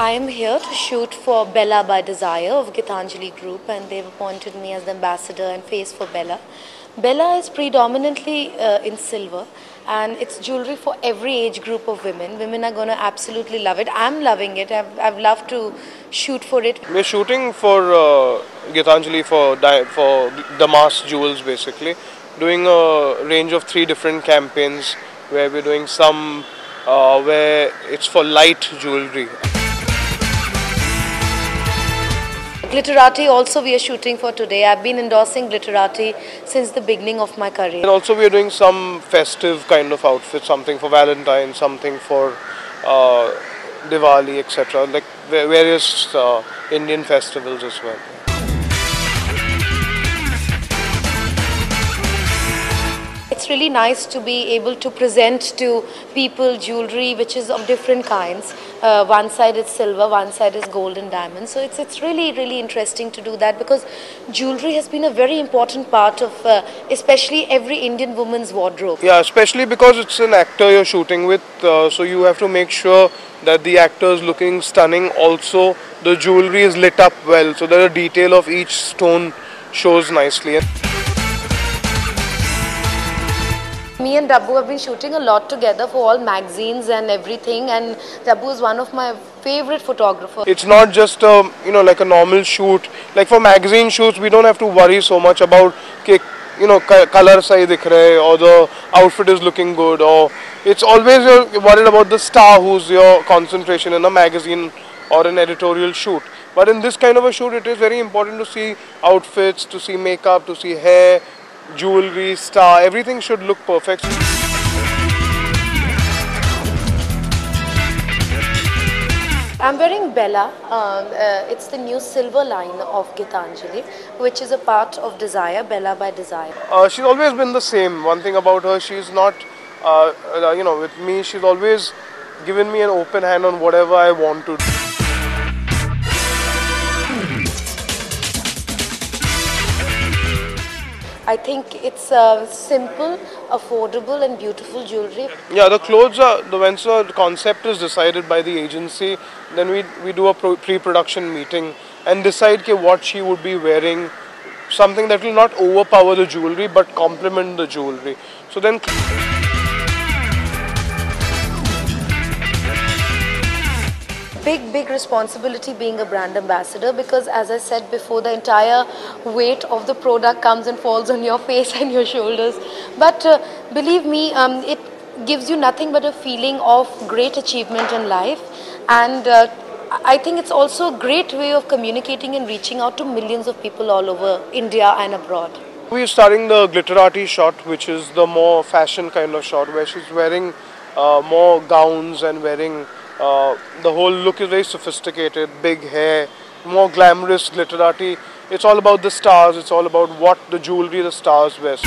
I am here to shoot for Bella by Desire of Gitanjali Group, and they've appointed me as the ambassador and face for Bella. Bella is predominantly in silver, and it's jewelry for every age group of women. Women are going to absolutely love it. I'm loving it. I've loved to shoot for it. We're shooting for Gitanjali for Damas jewels, basically. Doing a range of 3 different campaigns where we're doing some where it's for light jewelry. Glitterati also we are shooting for today. I've been endorsing Glitterati since the beginning of my career. And also we are doing some festive kind of outfits, something for Valentine's, something for Diwali, etc. Like various Indian festivals as well. It's really nice to be able to present to people jewelry which is of different kinds. One side is silver, one side is gold and diamonds. So it's really interesting to do that, because jewelry has been a very important part of especially every Indian woman's wardrobe. Yeah, especially because it's an actor you're shooting with, so you have to make sure that the actor is looking stunning. Also, the jewelry is lit up well, so that the detail of each stone shows nicely. Me and Dabbu have been shooting a lot together for all magazines and everything, and Dabbu is one of my favorite photographers. It's not just like a normal shoot. Like for magazine shoots, we don't have to worry so much about color sahi dikh rahe, or the outfit is looking good, or it's always you're worried about the star who's your concentration in a magazine or an editorial shoot. But in this kind of a shoot, it is very important to see outfits, to see makeup, to see hair, jewelry, star, everything should look perfect. I'm wearing Bella. It's the new silver line of Gitanjali, which is a part of Desire, Bella by Desire. She's always been the same. One thing about her, she's not, with me, she's always given me an open hand on whatever I want to do. I think it's simple, affordable and beautiful jewelry. Yeah, the clothes are, once the concept is decided by the agency, then we do a pre-production meeting and decide what she would be wearing, something that will not overpower the jewelry but complement the jewelry. So then big responsibility being a brand ambassador, because as I said before, the entire weight of the product comes and falls on your face and your shoulders. But believe me, it gives you nothing but a feeling of great achievement in life, and I think it's also a great way of communicating and reaching out to millions of people all over India and abroad. We're starting the Glitterati shot, which is the more fashion kind of shot, where she's wearing more gowns and wearing the whole look is very sophisticated, big hair, more glamorous Glitterati. It's all about the stars, it's all about what the jewelry the stars wear.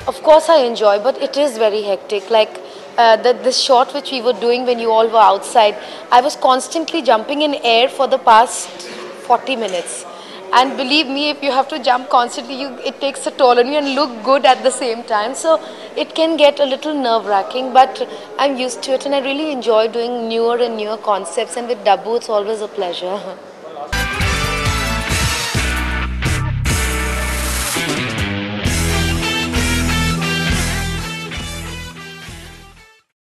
Of course I enjoy, but it is very hectic. Like this shot which we were doing when you all were outside, I was constantly jumping in air for the past 40 minutes. And believe me, if you have to jump constantly, it takes a toll on you and look good at the same time. So it can get a little nerve-wracking, but I'm used to it and I really enjoy doing newer and newer concepts. And with Dabbu, it's always a pleasure.